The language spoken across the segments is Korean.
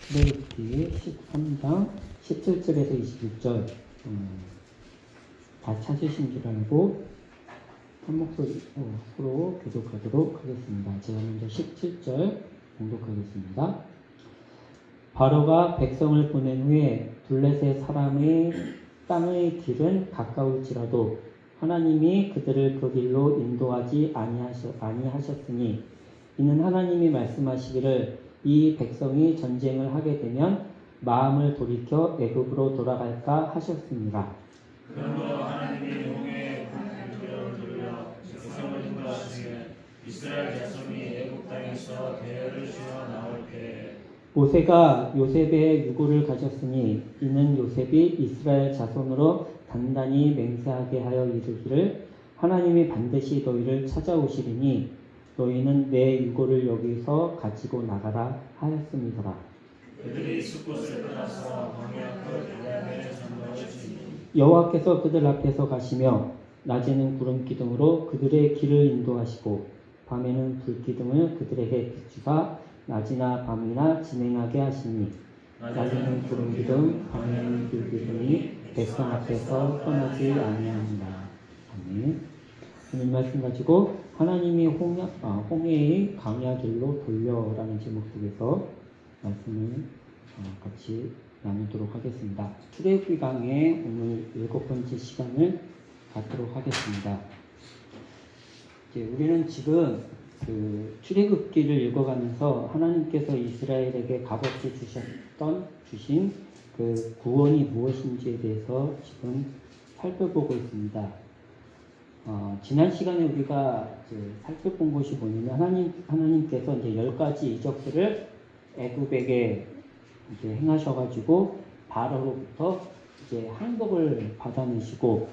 출애굽기 13장 17절에서 26절 다 찾으신 줄 알고 한 목소리로 서로 교독하도록 하겠습니다. 제가 먼저 17절 공독하겠습니다. 바로가 백성을 보낸 후에 블레셋 사람의 땅의 길은 가까울지라도 하나님이 그들을 그 길로 인도하지 아니하셨으니 이는 하나님이 말씀하시기를 이 백성이 전쟁을 하게 되면 마음을 돌이켜 애굽으로 돌아갈까 하셨습니다. 그러므로 하나님이 홍해의 강물을 돌려 백성을 인도하시면 이스라엘 자손이 애굽 땅에서 대열을 지어 나올 때에 모세가 요셉의 유고를 가졌으니 이는 요셉이 이스라엘 자손으로 단단히 맹세하게 하여 이르기를 하나님이 반드시 너희를 찾아오시리니 너희는 내 유고를 여기서 가지고 나가라 하였음이더라. 그들이 숫곳을 떠나서 광야 끝 요단의 장로를 지니 여호와께서 그들 앞에서 가시며 낮에는 구름 기둥으로 그들의 길을 인도하시고 밤에는 불 기둥을 그들에게 비추사 낮이나 밤이나 진행하게 하시니 낮에는 구름 기둥 밤에는 불 기둥이 백성 앞에서 떠나지 아니하니라. 아멘. 오늘 말씀 가지고 하나님이 홍해의 광야 길로 돌려라는 제목 속에서 말씀을 같이 나누도록 하겠습니다. 출애굽기 강의 오늘 7번째 시간을 갖도록 하겠습니다. 이제 우리는 지금 출애굽기를 읽어가면서 하나님께서 이스라엘에게 값없이 주신 그 구원이 무엇인지에 대해서 지금 살펴보고 있습니다. 지난 시간에 우리가 이제 살펴본 것이 뭐냐면 하나님께서 이제 10가지 이적들을 애굽에게 이제 행하셔가지고 바로로부터 이제 항복을 받아내시고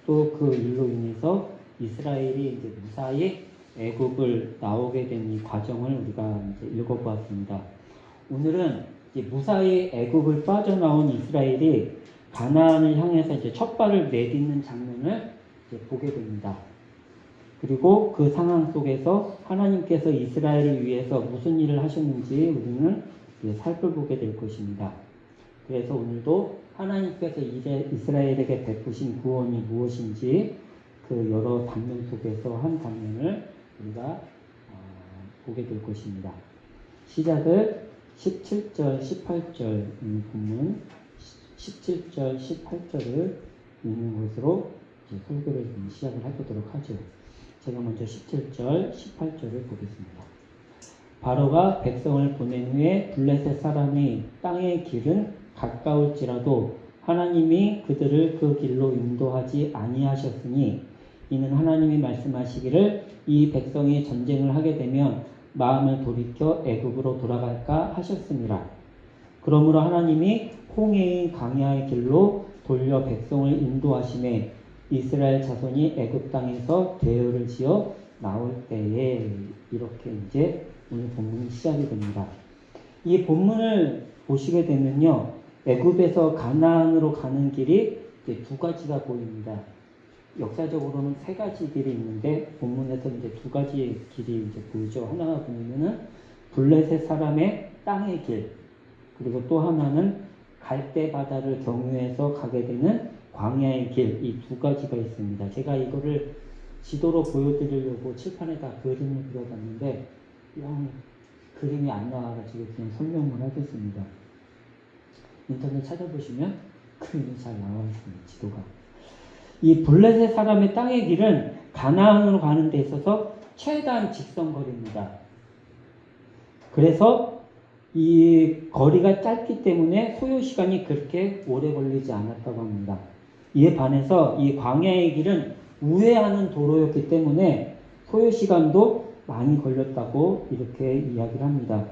또 그 일로 인해서 이스라엘이 이제 무사히 애굽을 나오게 된 이 과정을 우리가 이제 읽어보았습니다. 오늘은 이제 무사히 애굽을 빠져나온 이스라엘이 가나안을 향해서 이제 첫 발을 내딛는 장면을 이제 보게 됩니다. 그리고 그 상황 속에서 하나님께서 이스라엘을 위해서 무슨 일을 하셨는지 우리는 이제 살펴보게 될 것입니다. 그래서 오늘도 하나님께서 이스라엘에게 베푸신 구원이 무엇인지 그 여러 단면 속에서 한 단면을 우리가 보게 될 것입니다. 시작을 17절, 18절 본문 17절, 18절을 읽는 것으로 이제 설교를 시작을 해보도록 하죠. 제가 먼저 17절, 18절을 보겠습니다. 바로가 백성을 보낸 후에 블레셋 사람이 땅의 길은 가까울지라도 하나님이 그들을 그 길로 인도하지 아니하셨으니 이는 하나님이 말씀하시기를 이 백성이 전쟁을 하게 되면 마음을 돌이켜 애굽으로 돌아갈까 하셨습니다. 그러므로 하나님이 홍해의 광야의 길로 돌려 백성을 인도하심에 이스라엘 자손이 애굽 땅에서 대열을 지어 나올 때에 이렇게 이제 오늘 본문이 시작이 됩니다. 이 본문을 보시게 되면요, 애굽에서 가나안으로 가는 길이 이제 두 가지가 보입니다. 역사적으로는 세 가지 길이 있는데 본문에서 이제 두 가지 길이 이제 보이죠. 하나가 보면은 블레셋 사람의 땅의 길, 그리고 또 하나는 갈대 바다를 경유해서 가게 되는 광야의 길, 이 두 가지가 있습니다. 제가 이거를 지도로 보여드리려고 칠판에다 그림을 그려봤는데 그림이 안 나와가지고 그냥 설명을 하겠습니다. 인터넷 찾아보시면 그림이 잘 나와 있습니다. 지도가. 이 블레셋 사람의 땅의 길은 가나안으로 가는 데 있어서 최단 직선거리입니다. 그래서 이 거리가 짧기 때문에 소요 시간이 그렇게 오래 걸리지 않았다고 합니다. 이에 반해서 이 광야의 길은 우회하는 도로였기 때문에 소요 시간도 많이 걸렸다고 이렇게 이야기를 합니다.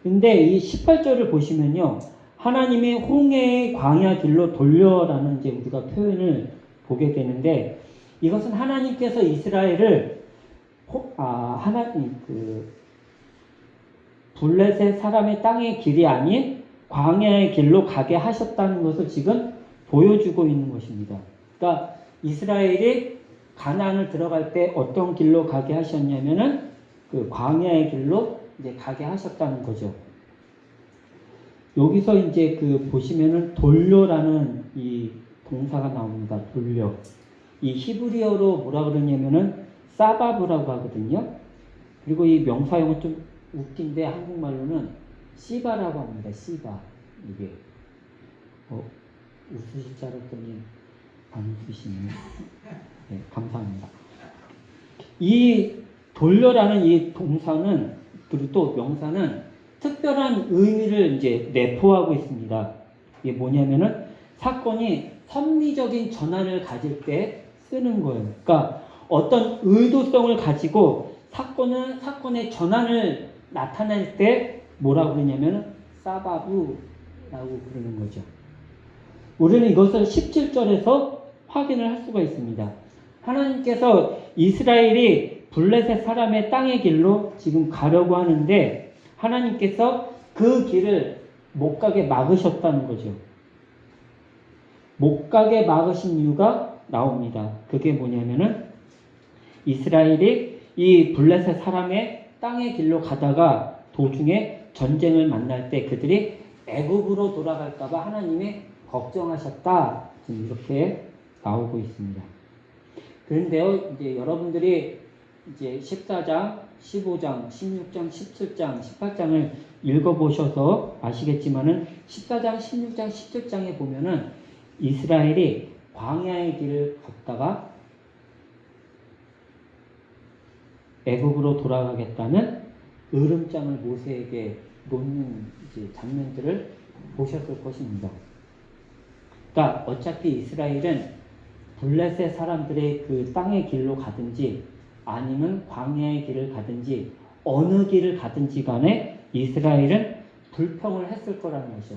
근데 이 18절을 보시면요, 하나님이 홍해의 광야 길로 돌려라는 이제 우리가 표현을 보게 되는데, 이것은 하나님께서 이스라엘을 블레셋 사람의 땅의 길이 아닌 광야의 길로 가게 하셨다는 것을 지금 보여주고 있는 것입니다. 그러니까 이스라엘이 가나안을 들어갈 때 어떤 길로 가게 하셨냐면은 그 광야의 길로 이제 가게 하셨다는 거죠. 여기서 이제 그 보시면은 돌려라는 이 동사가 나옵니다. 돌려. 이 히브리어로 뭐라 그러냐면은 사바브라고 하거든요. 그리고 이 명사형은 좀 웃긴데 한국말로는 시바라고 합니다. 시바. 이게 웃으실 줄 알았더니 안 웃으시네요. 네, 감사합니다. 이 돌려라는 이 동사는 그리고 또 명사는 특별한 의미를 이제 내포하고 있습니다. 이게 뭐냐면은 사건이 섭리적인 전환을 가질 때 쓰는 거예요. 그러니까 어떤 의도성을 가지고 사건의 전환을 나타낼 때 뭐라고 그러냐면 사바부라고 부르는 거죠. 우리는 이것을 17절에서 확인을 할 수가 있습니다. 하나님께서 이스라엘이 블레셋 사람의 땅의 길로 지금 가려고 하는데 하나님께서 그 길을 못 가게 막으셨다는 거죠. 못 가게 막으신 이유가 나옵니다. 그게 뭐냐면은 이스라엘이 이 블레셋 사람의 땅의 길로 가다가 도중에 전쟁을 만날 때 그들이 애굽으로 돌아갈까봐 하나님이 걱정하셨다. 지금 이렇게 나오고 있습니다. 그런데요, 이제 여러분들이 이제 14장, 15장, 16장, 17장, 18장을 읽어보셔서 아시겠지만은 14장, 16장, 17장에 보면은 이스라엘이 광야의 길을 걷다가 애굽으로 돌아가겠다는 으름장을 모세에게 놓는 이제 장면들을 보셨을 것입니다. 그러니까 어차피 이스라엘은 블레셋 사람들의 그 땅의 길로 가든지 아니면 광야의 길을 가든지 어느 길을 가든지 간에 이스라엘은 불평을 했을 거라는 것이죠.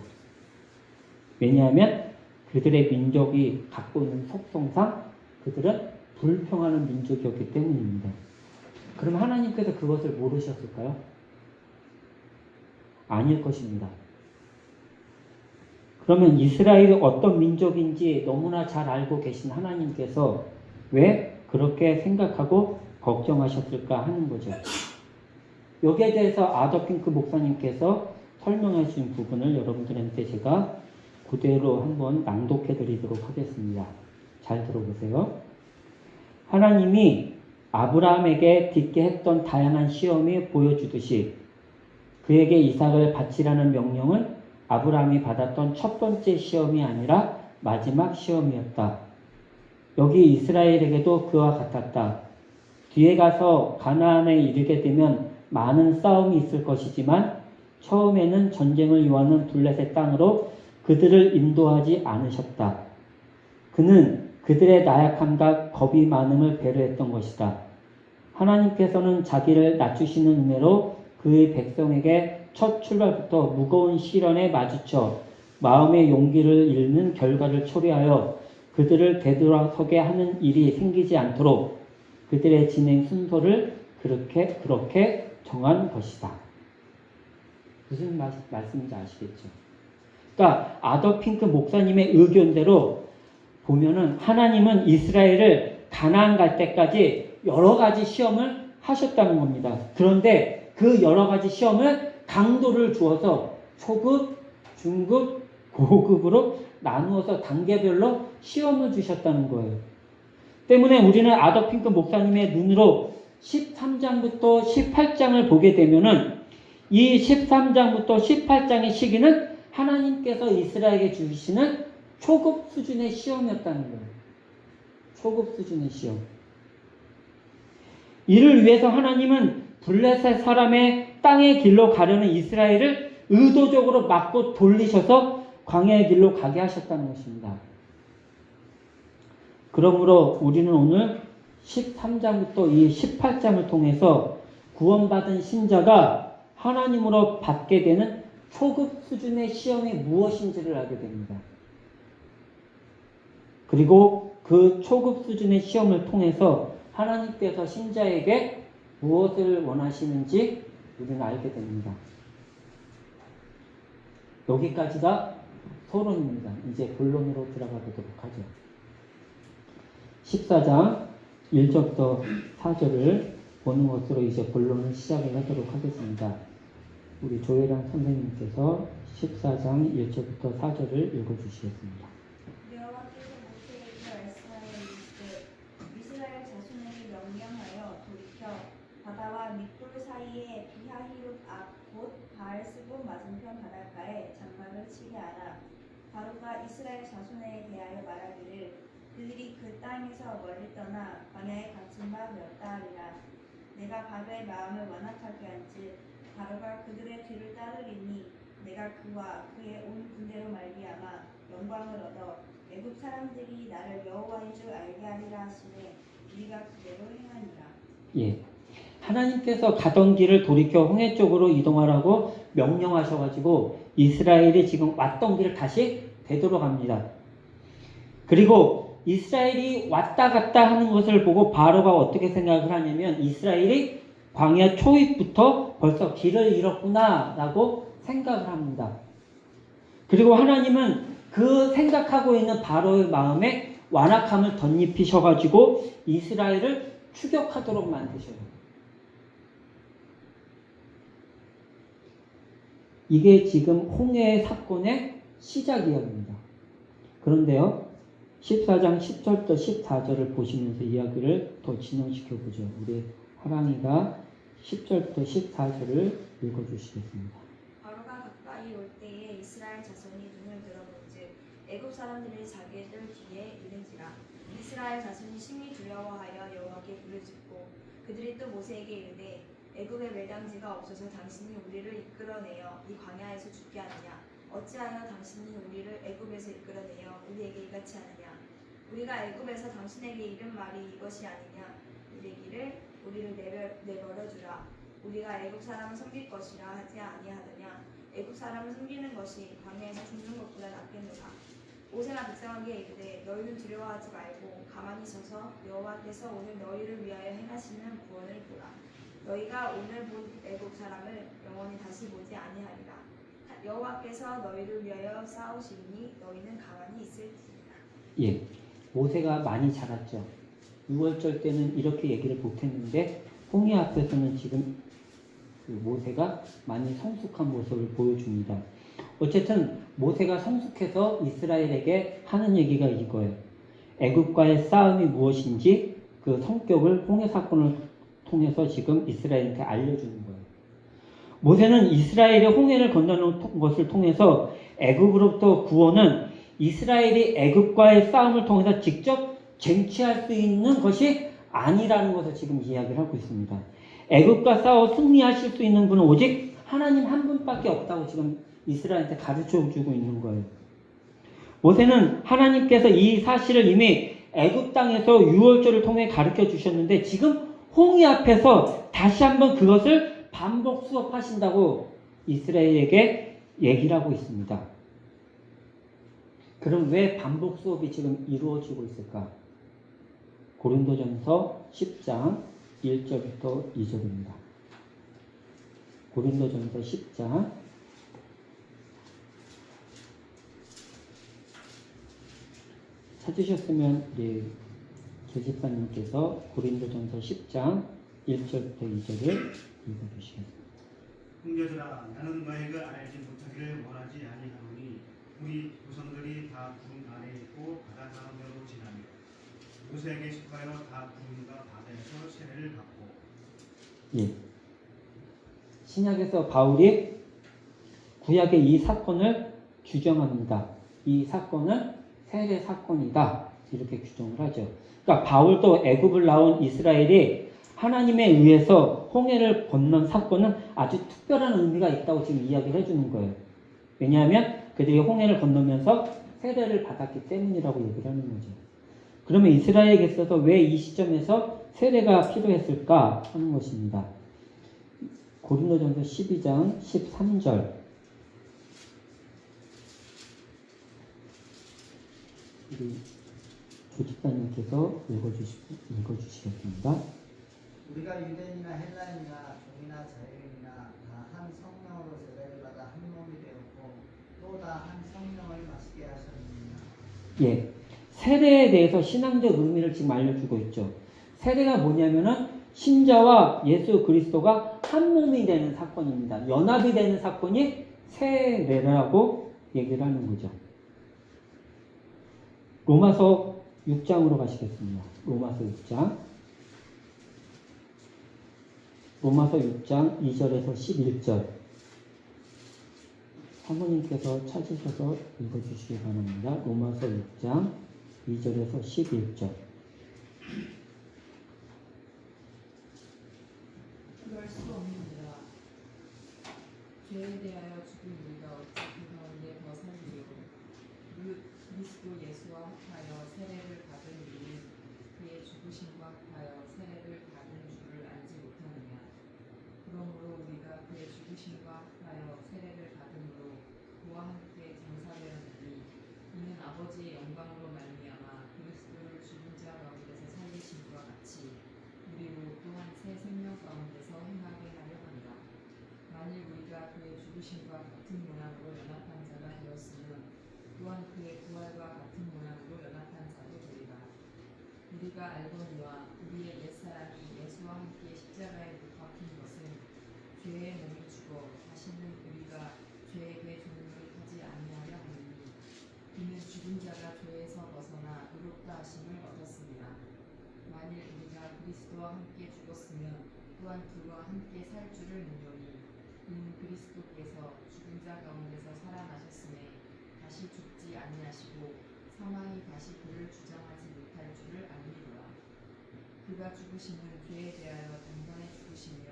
왜냐하면 그들의 민족이 갖고 있는 속성상 그들은 불평하는 민족이었기 때문입니다. 그럼 하나님께서 그것을 모르셨을까요? 아닐 것입니다. 그러면 이스라엘이 어떤 민족인지 너무나 잘 알고 계신 하나님께서 왜 그렇게 생각하고 걱정하셨을까 하는 거죠. 여기에 대해서 아더핑크 목사님께서 설명해 주신 부분을 여러분들한테 제가 그대로 한번 낭독해 드리도록 하겠습니다. 잘 들어보세요. 하나님이 아브라함에게 딛게 했던 다양한 시험이 보여주듯이 그에게 이삭을 바치라는 명령은 아브라함이 받았던 첫 번째 시험이 아니라 마지막 시험이었다. 여기 이스라엘에게도 그와 같았다. 뒤에 가서 가나안에 이르게 되면 많은 싸움이 있을 것이지만 처음에는 전쟁을 요하는 블레셋 땅으로 그들을 인도하지 않으셨다. 그는 그들의 나약함과 겁이 많음을 배려했던 것이다. 하나님께서는 자기를 낮추시는 은혜로 그의 백성에게 첫 출발부터 무거운 시련에 마주쳐 마음의 용기를 잃는 결과를 초래하여 그들을 되돌아서게 하는 일이 생기지 않도록 그들의 진행 순서를 그렇게 정한 것이다. 무슨 말씀인지 아시겠죠? 그러니까 아더핑크 목사님의 의견대로 보면은 하나님은 이스라엘을 가나안 갈 때까지 여러 가지 시험을 하셨다는 겁니다. 그런데 그 여러 가지 시험을 강도를 주어서 초급, 중급, 고급으로 나누어서 단계별로 시험을 주셨다는 거예요. 때문에 우리는 아더핑크 목사님의 눈으로 13장부터 18장을 보게 되면은 이 13장부터 18장의 시기는 하나님께서 이스라엘에게 주시는 초급 수준의 시험이었다는 거예요. 초급 수준의 시험. 이를 위해서 하나님은 블레셋 사람의 땅의 길로 가려는 이스라엘을 의도적으로 막고 돌리셔서 광야의 길로 가게 하셨다는 것입니다. 그러므로 우리는 오늘 13장부터 이 18장을 통해서 구원받은 신자가 하나님으로 받게 되는 초급 수준의 시험이 무엇인지를 알게 됩니다. 그리고 그 초급 수준의 시험을 통해서 하나님께서 신자에게 무엇을 원하시는지 우리는 알게 됩니다. 여기까지가 서론입니다. 이제 본론으로 들어가 보도록 하죠. 14장 1절부터 4절을 보는 것으로 이제 본론을 시작을 하도록 하겠습니다. 우리 조혜란 선생님께서 14장 1절부터 4절을 읽어주시겠습니다. 여호와께서 모세에게 말씀하여 이르시되 이스라엘 자손에게 명령하여 돌이켜 바다와 밑돌 사이에 비하히룹 앞 곧 바알스본 맞은편 바닷가에 장막을 치게 하라. 바로가 이스라엘 자손에 대하여 말하기를 그들이 그 땅에서 멀리 떠나 광야에 갇힌 바 몇 달이라. 내가 바로의 마음을 완악하게 한즉 바로가 그들의 뒤를 따르리니 내가 그와 그의 온 군대로 말미암아 영광을 얻어 애굽 사람들이 나를 여호와인 줄 알게 하리라 하시매 우리가 그대로 행하니라. 예. 하나님께서 가던 길을 돌이켜 홍해 쪽으로 이동하라고 명령하셔가지고 이스라엘이 지금 왔던 길을 다시 되돌아갑니다. 그리고 이스라엘이 왔다 갔다 하는 것을 보고 바로가 어떻게 생각을 하냐면 이스라엘이 광야 초입부터 벌써 길을 잃었구나 라고 생각을 합니다. 그리고 하나님은 그 생각하고 있는 바로의 마음에 완악함을 덧입히셔가지고 이스라엘을 추격하도록 만드셔요. 이게 지금 홍해 사건의 시작이었습니다. 그런데요, 14장 10절부터 14절을 보시면서 이야기를 더 진행시켜 보죠. 우리 하랑이가 10절부터 14절을 읽어주시겠습니다. 바로가 가까이 올 때에 이스라엘 자손이 눈을 들어본즉 애굽 사람들이 자기들 뒤에 이른지라. 이스라엘 자손이 심히 두려워하여 여호와께 부르짖고 그들이 또 모세에게 이르되 애굽에 멸당지가 없어서 당신이 우리를 이끌어내어 이 광야에서 죽게 하느냐. 어찌하여 당신이 우리를 애굽에서 이끌어내어 우리에게 이같이 하느냐. 우리가 애굽에서 당신에게 이른 말이 이것이 아니냐. 이르기를 우리를 내버려 주라. 우리가 애굽 사람을 섬길 것이라 하지 아니하느냐. 애굽 사람을 섬기는 것이 광야에서 죽는 것보다 낫겠노라. 모세가 백성에게 이르되 너희는 두려워하지 말고 가만히 서서 여호와께서 오늘 너희를 위하여 행하시는 구원을 보라. 너희가 오늘 본 애굽 사람을 영원히 다시 보지 아니하리라. 여호와께서 너희를 위하여 싸우시니 너희는 가만히 있을지니라. 예, 모세가 많이 자랐죠. 6월절 때는 이렇게 얘기를 못했는데 홍해 앞에서는 지금 모세가 많이 성숙한 모습을 보여줍니다. 어쨌든 모세가 성숙해서 이스라엘에게 하는 얘기가 이거예요. 애굽과의 싸움이 무엇인지 그 성격을 홍해 사건을 통해서 지금 이스라엘한테 알려주는 거예요. 모세는 이스라엘의 홍해를 건너는 것을 통해서 애굽으로부터 구원은 이스라엘이 애굽과의 싸움을 통해서 직접 쟁취할 수 있는 것이 아니라는 것을 지금 이야기를 하고 있습니다. 애굽과 싸워 승리하실 수 있는 분은 오직 하나님 한 분밖에 없다고 지금 이스라엘한테 가르쳐 주고 있는 거예요. 모세는 하나님께서 이 사실을 이미 애굽 땅에서 유월절을 통해 가르쳐 주셨는데 지금 홍해 앞에서 다시 한번 그것을 반복 수업하신다고 이스라엘에게 얘기를 하고 있습니다. 그럼 왜 반복 수업이 지금 이루어지고 있을까? 고린도전서 10장 1절부터 2절입니다. 고린도전서 10장 찾으셨으면 우리 계집사님께서 고린도전서 10장 1절부터 2절을 읽어주시겠습니다. 형제들아 나는 너희가 알지 못하기를 원하지 아니하노니 우리 조상들이 다 구름 아래 있고 바다 가운데로 지나며 모세에게 속하여 다 구름과 바다에서 세례를 받고. 예. 신약에서 바울이 구약의 이 사건을 규정합니다. 이 사건은 세례 사건이다. 이렇게 규정을 하죠. 그러니까 바울도 애굽을 나온 이스라엘이 하나님에 의해서 홍해를 건넌 사건은 아주 특별한 의미가 있다고 지금 이야기를 해주는 거예요. 왜냐하면 그들이 홍해를 건너면서 세례를 받았기 때문이라고 얘기를 하는 거죠. 그러면 이스라엘에게 있어서 왜 이 시점에서 세례가 필요했을까 하는 것입니다. 고린도전서 12장 13절 우리 조집사님께서 읽어주시겠습니다. 우리가 유대인이나 헬라인이나 종이나 자유인이나 다 한 성령으로 세례를 받아 한 몸이 되었고 또 다 한 성령을 마시게 하셨느니라. 예, 세례에 대해서 신앙적 의미를 지금 알려주고 있죠. 세례가 뭐냐면은 신자와 예수 그리스도가 한 몸이 되는 사건입니다. 연합이 되는 사건이 세례라고 얘기를 하는 거죠. 로마서 6장으로 가시겠습니다. 로마서 6장. 로마서 6장 2절에서 11절. 사모님께서 찾으셔서 읽어주시기 바랍니다. 로마서 6장 2절에서 11절. 그럴 수 없느니라. 죄에 대하여 죽은 우리가 어찌 그 가운데 더 살리요. 그리스도 예수와 합하여 세례를 받은 우리는 그의 죽으심과 합하여 세례를 받은 줄을 알지 못하느냐. 그러므로 우리가 그의 죽으심과 합하여 세례를 받음으로 그와 함께 장사되었으니 이는 아버지의 영광으로 말미암아 그리스도를 죽은 자 가운데서 살리심과 같이 우리로 또한 새 생명 가운데서 행하게 하려 한다. 만일 우리가 그의 죽으심과 같은 모양으로 연합한 자가 되었으면 또한 그의 부활과 같은 모양으로 연합한 자도 되리라. 우리가 알거니와 우리의 옛사람이 예수와 함께 십자가에 못 박힌 것은 죄의 몸이 죽어 다시는 우리가 죄에게 종노릇하지 아니하려 하느니 이는 죽은 자가 죄에서 벗어나 의롭다 하심을 얻었습니다. 만일 우리가 그리스도와 함께 죽었으면 또한 그와 함께 살 줄을 믿노니 이는 그리스도께서 죽은 자 가운데서 살아나셨음에 다시 죽지 아니하시고 사망이 다시 그를 주장하지 못할 줄을 알미로라. 그가 죽으심은 죄에 대하여 단번에 죽으시며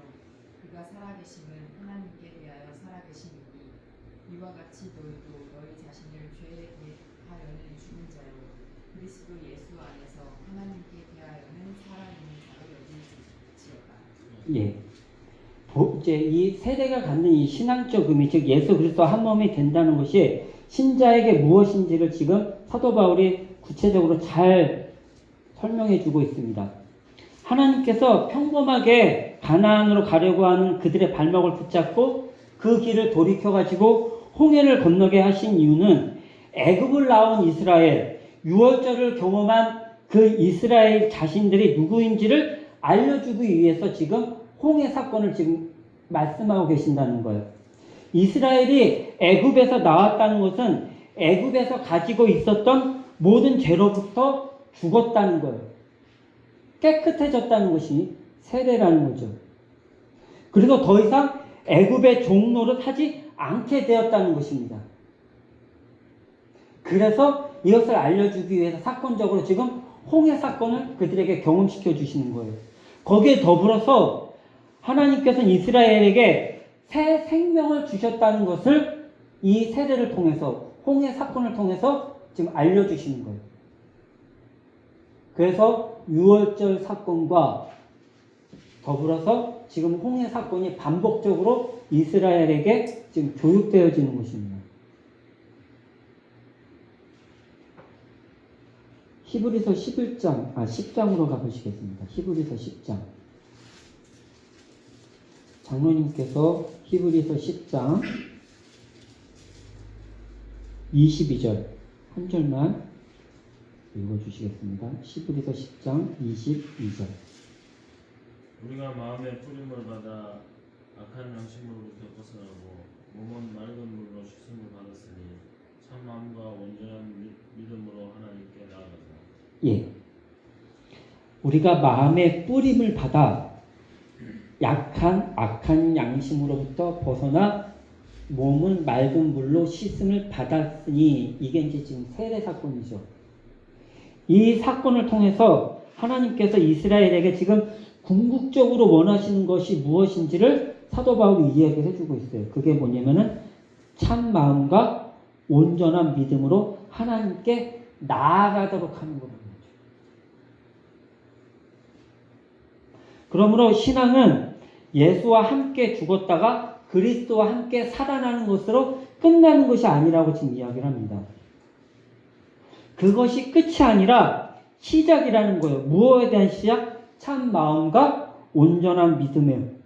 그가 살아계심은 하나님께 대하여 살아계심이니 이와 같이 너희도 너희 자신을 죄에 대하여는 죽은 자요 그리스도 예수 안에서 하나님께 대하여는 살아있는 자로 여길지어다. 예. 이제 이 세대가 갖는 이 신앙적 의미, 즉 예수 그리스도 한 몸이 된다는 것이 신자에게 무엇인지를 지금 사도 바울이 구체적으로 잘 설명해 주고 있습니다. 하나님께서 평범하게 가나안으로 가려고 하는 그들의 발목을 붙잡고 그 길을 돌이켜가지고 홍해를 건너게 하신 이유는 애굽을 나온 이스라엘, 유월절을 경험한 그 이스라엘 자신들이 누구인지를 알려주기 위해서 지금 홍해 사건을 지금 말씀하고 계신다는 거예요. 이스라엘이 애굽에서 나왔다는 것은 애굽에서 가지고 있었던 모든 죄로부터 죽었다는 거예요. 깨끗해졌다는 것이 세례라는 거죠. 그리고 더 이상 애굽의 종노릇 하지 않게 되었다는 것입니다. 그래서 이것을 알려주기 위해서 사건적으로 지금 홍해 사건을 그들에게 경험시켜 주시는 거예요. 거기에 더불어서 하나님께서는 이스라엘에게 새 생명을 주셨다는 것을 이 세례를 통해서 홍해 사건을 통해서 지금 알려주시는 거예요. 그래서 유월절 사건과 더불어서 지금 홍해 사건이 반복적으로 이스라엘에게 지금 교육되어지는 것입니다. 히브리서 10장으로 가보시겠습니다. 히브리서 10장. 장로님께서 히브리서 10장 22절 한 절만 읽어주시겠습니다. 히브리서 10장 22절. 우리가 마음의 뿌림을 받아 악한 양심으로부터 벗어나고 몸은 맑은 물로 씻음을 받았으니 참 마음과 온전한 믿음으로 하나님께 나아가자. 예. 우리가 마음의 뿌림을 받아 악한 양심으로부터 벗어나 몸은 맑은 물로 씻음을 받았으니 이게 이제 지금 세례 사건이죠. 이 사건을 통해서 하나님께서 이스라엘에게 지금 궁극적으로 원하시는 것이 무엇인지를 사도 바울이 이야기를 해주고 있어요. 그게 뭐냐면은 참 마음과 온전한 믿음으로 하나님께 나아가도록 하는 겁니다. 그러므로 신앙은 예수와 함께 죽었다가 그리스도와 함께 살아나는 것으로 끝나는 것이 아니라고 지금 이야기를 합니다. 그것이 끝이 아니라 시작이라는 거예요. 무엇에 대한 시작? 참 마음과 온전한 믿음이에요.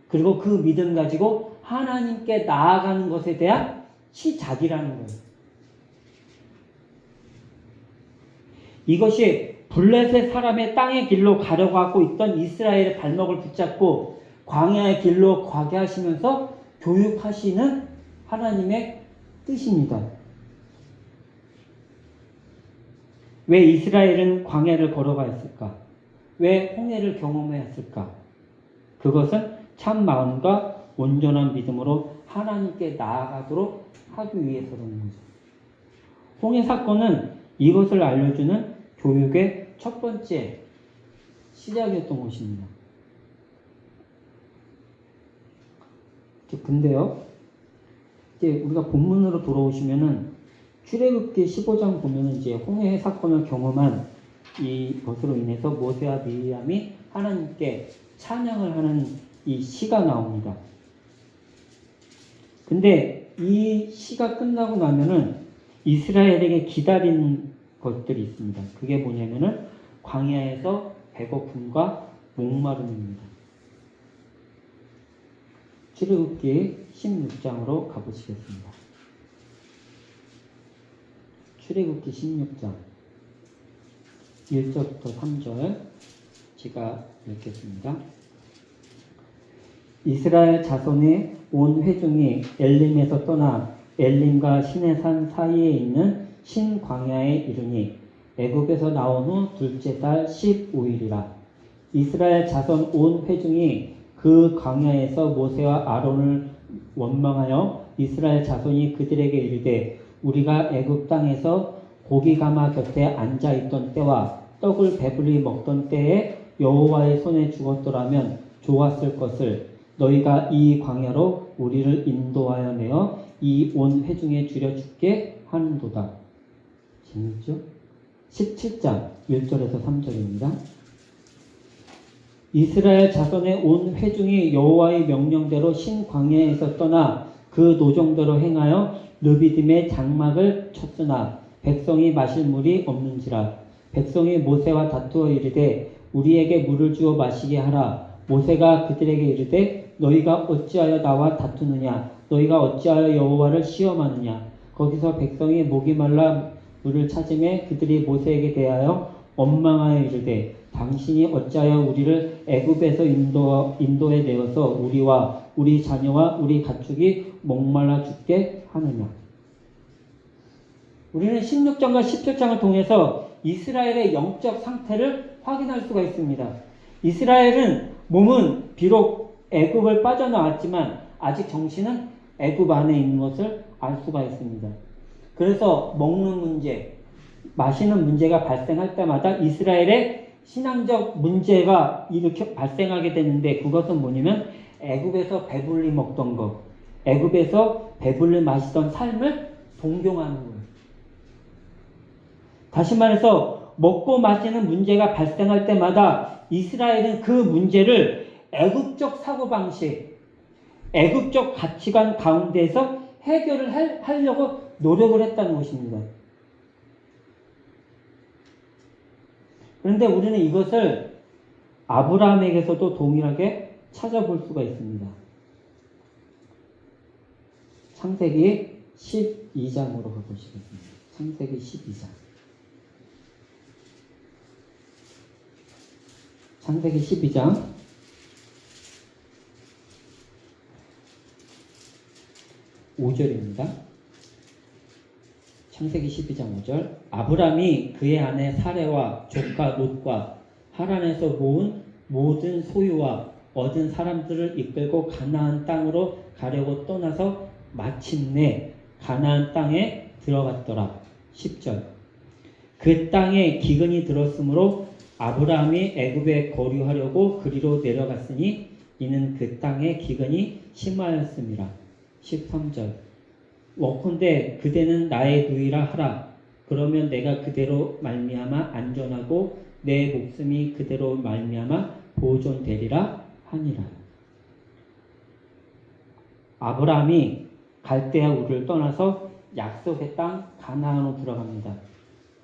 그리고 그 믿음 가지고 하나님께 나아가는 것에 대한 시작이라는 거예요. 이것이 블레셋 사람의 땅의 길로 가려고 하고 있던 이스라엘의 발목을 붙잡고 광야의 길로 가게 하시면서 교육하시는 하나님의 뜻입니다. 왜 이스라엘은 광야를 걸어갔을까? 왜 홍해를 경험했을까? 그것은 참 마음과 온전한 믿음으로 하나님께 나아가도록 하기 위해서라는 거죠. 홍해 사건은 이것을 알려주는 교육의 첫 번째 시작이었던 것입니다. 근데요, 이제 우리가 본문으로 돌아오시면은 출애굽기 15장 보면은 이제 홍해 사건을 경험한 이것으로 인해서 모세와 미리암이 하나님께 찬양을 하는 이 시가 나옵니다. 근데 이 시가 끝나고 나면은 이스라엘에게 기다리는 것들이 있습니다. 그게 뭐냐면은 광야에서 배고픔과 목마름입니다. 출애굽기 16장으로 가보시겠습니다. 출애굽기 16장 1절부터 3절 제가 읽겠습니다. 이스라엘 자손의 온 회중이 엘림에서 떠나 엘림과 시내산 사이에 있는 신광야에 이르니 애굽에서 나온 후 둘째 달 15일이라. 이스라엘 자손 온 회중이 그 광야에서 모세와 아론을 원망하여 이스라엘 자손이 그들에게 이르되 우리가 애굽 땅에서 고기 가마 곁에 앉아 있던 때와 떡을 배불리 먹던 때에 여호와의 손에 죽었더라면 좋았을 것을 너희가 이 광야로 우리를 인도하여 내어 이 온 회중에 주려 죽게 하는도다. 재밌죠? 17장 1절에서 3절입니다. 이스라엘 자손의 온 회중이 여호와의 명령대로 신광야에서 떠나 그 노정대로 행하여 르비딤의 장막을 쳤으나 백성이 마실 물이 없는지라. 백성이 모세와 다투어 이르되 우리에게 물을 주어 마시게 하라. 모세가 그들에게 이르되 너희가 어찌하여 나와 다투느냐? 너희가 어찌하여 여호와를 시험하느냐? 거기서 백성이 목이 말라 물을 찾으매 그들이 모세에게 대하여 원망하여 이르되 당신이 어찌하여 우리를 애굽에서 인도에 내어서 우리와 우리 자녀와 우리 가축이 목말라 죽게 하느냐? 우리는 16장과 17장을 통해서 이스라엘의 영적 상태를 확인할 수가 있습니다. 이스라엘은 몸은 비록 애굽을 빠져나왔지만 아직 정신은 애굽 안에 있는 것을 알 수가 있습니다. 그래서 먹는 문제, 마시는 문제가 발생할 때마다 이스라엘의 신앙적 문제가 이렇게 발생하게 되는데 그것은 뭐냐면 애굽에서 배불리 먹던 것, 애굽에서 배불리 마시던 삶을 동경하는 거예요. 다시 말해서 먹고 마시는 문제가 발생할 때마다 이스라엘은 그 문제를 애굽적 사고방식, 애굽적 가치관 가운데서 해결을 하려고 노력을 했다는 것입니다. 그런데 우리는 이것을 아브라함에게서도 동일하게 찾아볼 수가 있습니다. 창세기 12장으로 가보시겠습니다. 창세기 12장. 창세기 12장 5절입니다. 창세기 12장 5절. 아브람이 그의 아내 사레와 조카 롯과 하란에서 모은 모든 소유와 얻은 사람들을 이끌고 가나안 땅으로 가려고 떠나서 마침내 가나안 땅에 들어갔더라. 10절. 그 땅에 기근이 들었으므로 아브라함이 애굽에 거류하려고 그리로 내려갔으니 이는 그 땅에 기근이 심하였음이라. 13절. 원컨대 그대는 나의 누이라 하라. 그러면 내가 그대로 말미암아 안전하고 내 목숨이 그대로 말미암아 보존되리라 하니라. 아브라함이 갈대아 우르를 떠나서 약속의 땅 가나안으로 들어갑니다.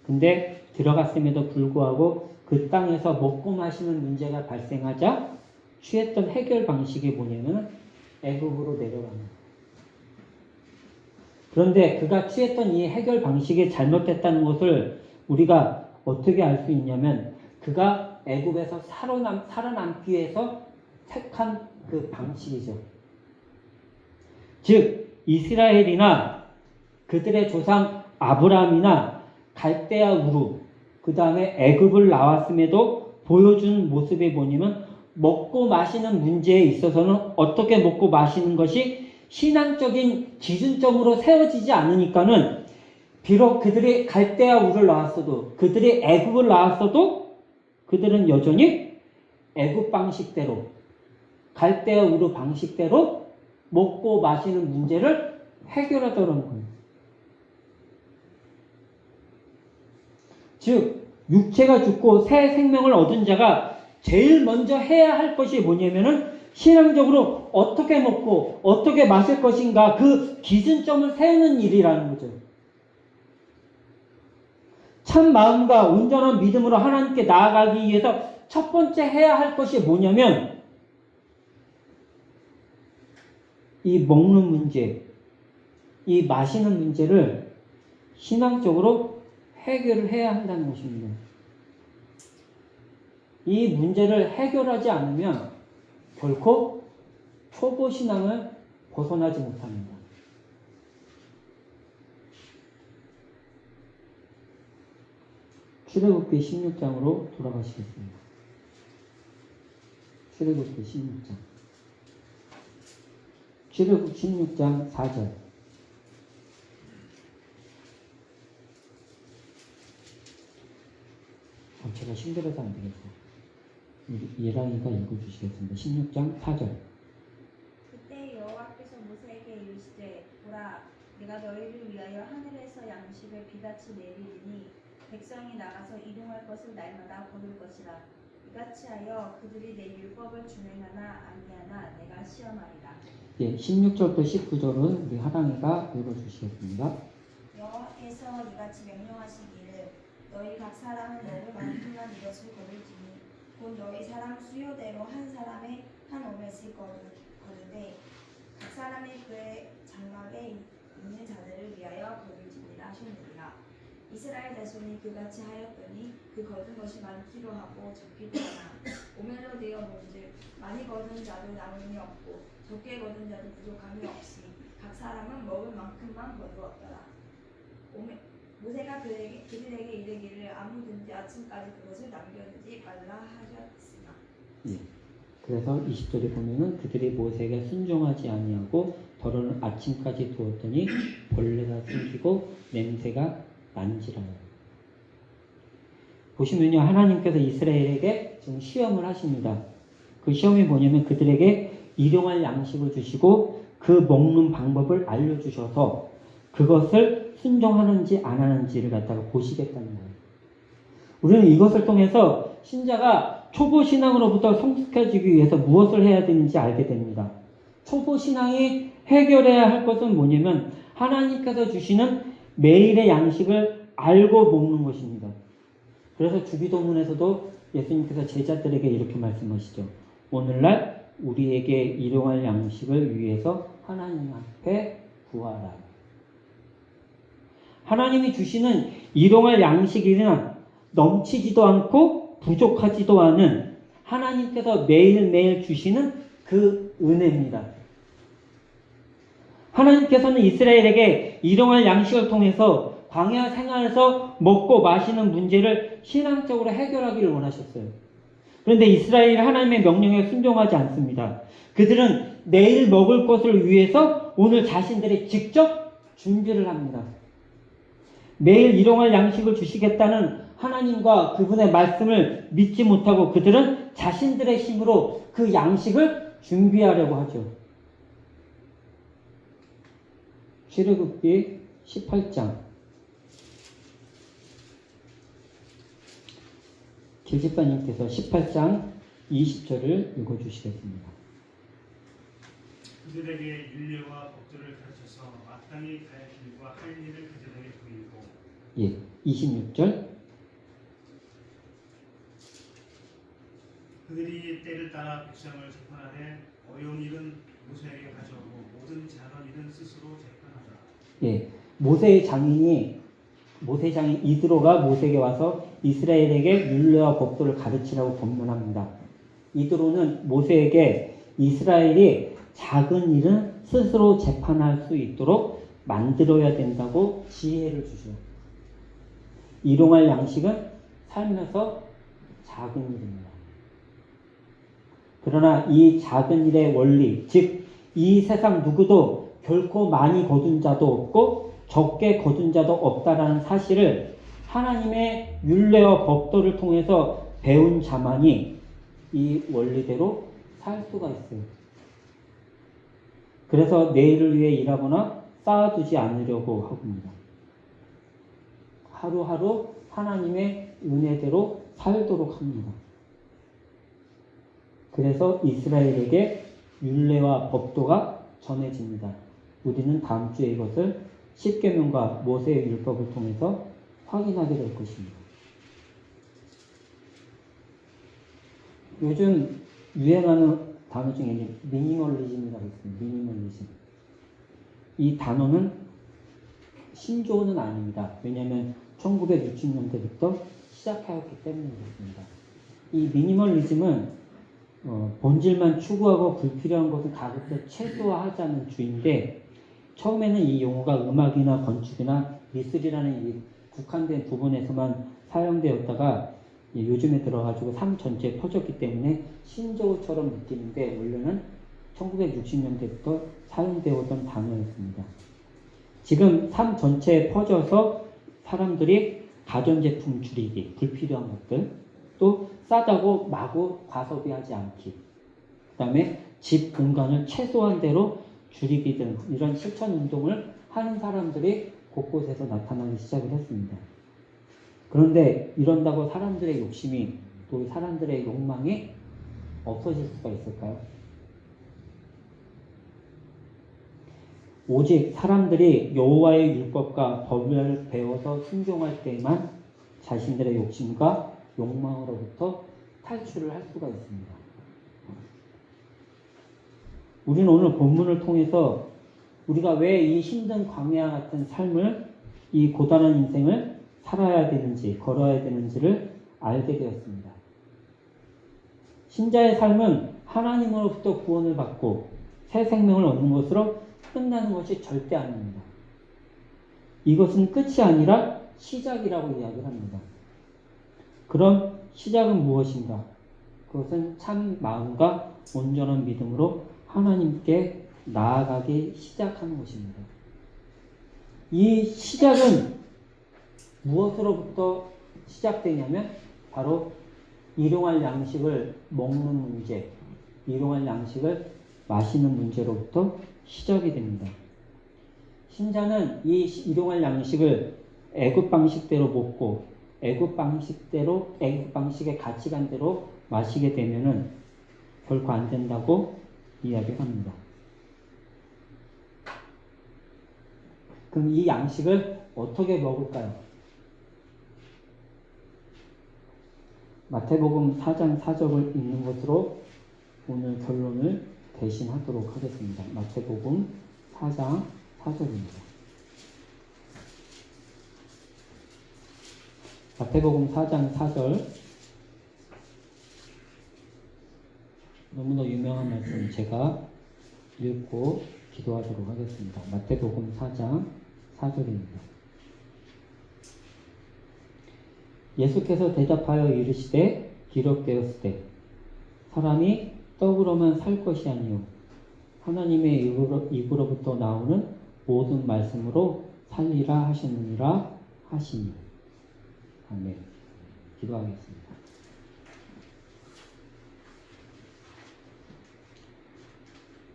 근데 들어갔음에도 불구하고 그 땅에서 먹고 마시는 문제가 발생하자 취했던 해결 방식이 뭐냐면 애굽으로 내려갑니다. 그런데 그가 취했던 이 해결 방식이 잘못됐다는 것을 우리가 어떻게 알 수 있냐면 그가 애굽에서 살아남기 위해서 택한 그 방식이죠. 즉 이스라엘이나 그들의 조상 아브라함이나 갈대아 우루 그 다음에 애굽을 나왔음에도 보여준 모습이 뭐냐면 먹고 마시는 문제에 있어서는 어떻게 먹고 마시는 것이 신앙적인 기준점으로 세워지지 않으니까는 비록 그들이 갈대아 우를 나왔어도 그들이 애굽을 나왔어도 그들은 여전히 애굽 방식대로 갈대아 우르 방식대로 먹고 마시는 문제를 해결하더라는 거예요. 즉 육체가 죽고 새 생명을 얻은 자가 제일 먼저 해야 할 것이 뭐냐면은 신앙적으로 어떻게 먹고 어떻게 마실 것인가 그 기준점을 세우는 일이라는 거죠. 참 마음과 온전한 믿음으로 하나님께 나아가기 위해서 첫 번째 해야 할 것이 뭐냐면 이 먹는 문제, 이 마시는 문제를 신앙적으로 해결을 해야 한다는 것입니다. 이 문제를 해결하지 않으면 결코 초보 신앙을 벗어나지 못합니다. 출애굽기 16장으로 돌아가시겠습니다. 출애굽기 16장. 출애굽 16장 4절. 제가 힘들어서 안 되겠어요. 예랑이가 읽어주시겠습니다. 16장 4절. 그때 여호와께서 모세에게 이르시되 보라 내가 너희를 위하여 하늘에서 양식을 비같이 내리리니 백성이 나가서 이동할 것을 날마다 거둘 것이라. 이같이 하여 그들이 내 율법을 준행하나 아니하나 내가 시험하리라. 예, 16절부터 19절은 우리 하랑이가 읽어주시겠습니다. 여호와께서 이같이 명령하시기를 너희 각 사람은 먹을 만큼만 이것을 거둘지니 곧 너희 사람 수요대로 한 사람에 한 오멜씩 거두되 각 사람이 그의 장막에 있는 자들을 위하여 거둘지니라 하시느니라. 이스라엘 자손이 그같이 하였더니 그 거둔 것이 많기도 하고 적기도 하나 오멜로 되어 본즉 많이 거둔 자도 남음이 없고 적게 거둔 자도 부족함이 없이 각 사람은 먹을 만큼만 거두었더라. 모세가 그들에게 이르기를 아무든지 아침까지 그것을 남겨두지 말라 하셨으나. 예. 그래서 20절에 보면은 그들이 모세에게 순종하지 아니하고 덜어는 아침까지 두었더니 벌레가 생기고 냄새가 난지라요. 보시면요, 하나님께서 이스라엘에게 지금 시험을 하십니다. 그 시험이 뭐냐면 그들에게 일용할 양식을 주시고 그 먹는 방법을 알려주셔서 그것을 순종하는지 안 하는지를 갖다가 보시겠다는 거예요. 우리는 이것을 통해서 신자가 초보 신앙으로부터 성숙해지기 위해서 무엇을 해야 되는지 알게 됩니다. 초보 신앙이 해결해야 할 것은 뭐냐면 하나님께서 주시는 매일의 양식을 알고 먹는 것입니다. 그래서 주기도문에서도 예수님께서 제자들에게 이렇게 말씀하시죠. 오늘날 우리에게 일용할 양식을 위해서 하나님 앞에 구하라. 하나님이 주시는 일용할 양식이란 넘치지도 않고 부족하지도 않은 하나님께서 매일매일 주시는 그 은혜입니다. 하나님께서는 이스라엘에게 일용할 양식을 통해서 광야 생활에서 먹고 마시는 문제를 신앙적으로 해결하기를 원하셨어요. 그런데 이스라엘이 하나님의 명령에 순종하지 않습니다. 그들은 내일 먹을 것을 위해서 오늘 자신들이 직접 준비를 합니다. 매일 일용할 양식을 주시겠다는 하나님과 그분의 말씀을 믿지 못하고 그들은 자신들의 힘으로 그 양식을 준비하려고 하죠. 출애굽기 18장 길집사님께서 18장 20절을 읽어주시겠습니다. 그들에게 율례와 법도를 가르쳐서 마땅히 갈 길과 할 일을 그들에게 보이고. 예, 26절. 그들이 때를 따라 백성을 재판하되 어려운 일은 모세에게 가져오고 모든 작은 일은 스스로 재판하라. 예, 모세 장인 이드로가 모세에게 와서 이스라엘에게 율례와 법도를 가르치라고 권면합니다. 이드로는 모세에게 이스라엘이 작은 일은 스스로 재판할 수 있도록 만들어야 된다고 지혜를 주죠. 일용할 양식은 살면서 작은 일입니다. 그러나 이 작은 일의 원리, 즉 이 세상 누구도 결코 많이 거둔 자도 없고 적게 거둔 자도 없다라는 사실을 하나님의 율례와 법도를 통해서 배운 자만이 이 원리대로 살 수가 있어요. 그래서 내일을 위해 일하거나 쌓아두지 않으려고 합니다. 하루하루 하나님의 은혜대로 살도록 합니다. 그래서 이스라엘에게 율례와 법도가 전해집니다. 우리는 다음 주에 이것을 십계명과 모세의 율법을 통해서 확인하게 될 것입니다. 요즘 유행하는 단어 중에 미니멀리즘이라고 있습니다. 미니멀리즘. 이 단어는 신조어는 아닙니다. 왜냐하면 1960년대부터 시작하였기 때문에 그렇습니다. 이 미니멀리즘은 본질만 추구하고 불필요한 것은 가급적 최소화하자는 주의인데, 처음에는 이 용어가 음악이나 건축이나 미술이라는 이 국한된 부분에서만 사용되었다가 요즘에 들어가지고 삶 전체에 퍼졌기 때문에 신조어처럼 느끼는데, 원래는 1960년대부터 사용되었던 단어였습니다. 지금 삶 전체에 퍼져서 사람들이 가전제품 줄이기, 불필요한 것들, 또 싸다고 마구 과소비하지 않기, 그 다음에 집 공간을 최소한 대로 줄이기 등 이런 실천 운동을 하는 사람들이 곳곳에서 나타나기 시작을 했습니다. 그런데 이런다고 사람들의 욕심이, 또 사람들의 욕망이 없어질 수가 있을까요? 오직 사람들이 여호와의 율법과 법을 배워서 순종할 때에만 자신들의 욕심과 욕망으로부터 탈출을 할 수가 있습니다. 우리는 오늘 본문을 통해서 우리가 왜 이 힘든 광야 같은 삶을, 이 고단한 인생을 살아야 되는지, 걸어야 되는지를 알게 되었습니다. 신자의 삶은 하나님으로부터 구원을 받고 새 생명을 얻는 것으로 끝나는 것이 절대 아닙니다. 이것은 끝이 아니라 시작이라고 이야기를 합니다. 그럼 시작은 무엇인가? 그것은 참 마음과 온전한 믿음으로 하나님께 나아가기 시작하는 것입니다. 이 시작은 무엇으로부터 시작되냐면 바로 일용할 양식을 먹는 문제, 일용할 양식을 마시는 문제로부터 시작이 됩니다. 신자는 이 일용할 양식을 애굽 방식대로 먹고 애굽 방식의 가치관대로 마시게 되면은 결코 안 된다고 이야기합니다. 그럼 이 양식을 어떻게 먹을까요? 마태복음 4장 4절을 읽는 것으로 오늘 결론을 대신하도록 하겠습니다. 마태복음 4장 4절입니다. 마태복음 4장 4절, 너무나 유명한 말씀 제가 읽고 기도하도록 하겠습니다. 마태복음 4장 4절입니다. 예수께서 대답하여 이르시되 기록되었으되 사람이 떡으로만 살 것이 아니요 하나님의 입으로부터 나오는 모든 말씀으로 살리라 하셨느니라 하시니. 아멘. 기도하겠습니다.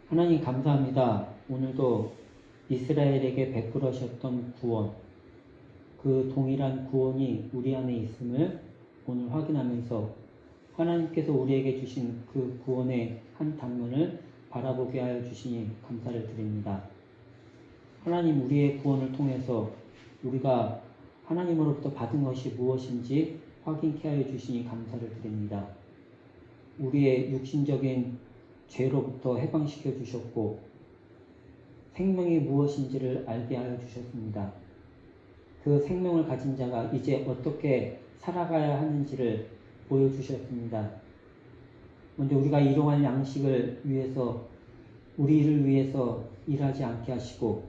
하나님 감사합니다. 오늘도 이스라엘에게 베풀으셨던 구원, 그 동일한 구원이 우리 안에 있음을 오늘 확인하면서 하나님께서 우리에게 주신 그 구원의 한 단면을 바라보게 하여 주시니 감사를 드립니다. 하나님, 우리의 구원을 통해서 우리가 하나님으로부터 받은 것이 무엇인지 확인케 하여 주시니 감사를 드립니다. 우리의 육신적인 죄로부터 해방시켜 주셨고 생명이 무엇인지를 알게 하여 주셨습니다. 그 생명을 가진 자가 이제 어떻게 살아가야 하는지를 보여주셨습니다. 먼저 우리가 일용할 양식을 위해서 우리를 위해서 일하지 않게 하시고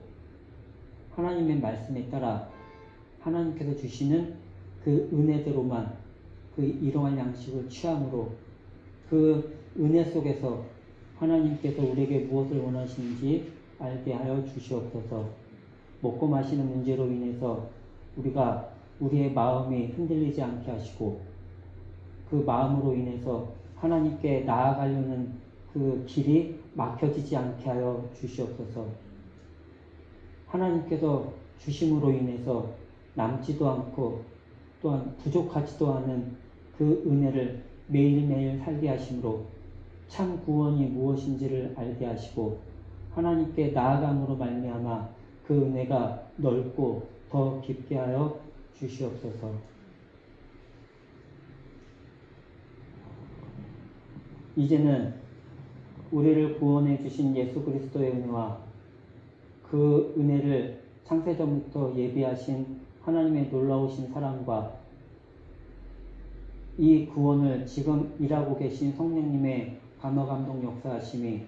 하나님의 말씀에 따라 하나님께서 주시는 그 은혜대로만 그 일용할 양식을 취함으로 그 은혜 속에서 하나님께서 우리에게 무엇을 원하시는지 알게 하여 주시옵소서. 먹고 마시는 문제로 인해서 우리가 우리의 마음이 흔들리지 않게 하시고 그 마음으로 인해서 하나님께 나아가려는 그 길이 막혀지지 않게 하여 주시옵소서. 하나님께서 주심으로 인해서 남지도 않고 또한 부족하지도 않은 그 은혜를 매일매일 살게 하심으로 참 구원이 무엇인지를 알게 하시고 하나님께 나아감으로 말미암아 그 은혜가 넓고 더 깊게 하여 주시옵소서. 이제는 우리를 구원해 주신 예수 그리스도의 은혜와 그 은혜를 창세전부터 예비하신 하나님의 놀라우신 사랑과 이 구원을 지금 일하고 계신 성령님의 감화감동 역사하심이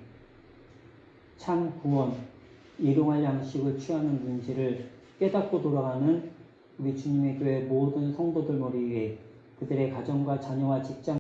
참 구원, 일용할 양식을 취하는 문제를 깨닫고 돌아가는 우리 주님의 교회 모든 성도들 머리 위에 그들의 가정과 자녀와 직장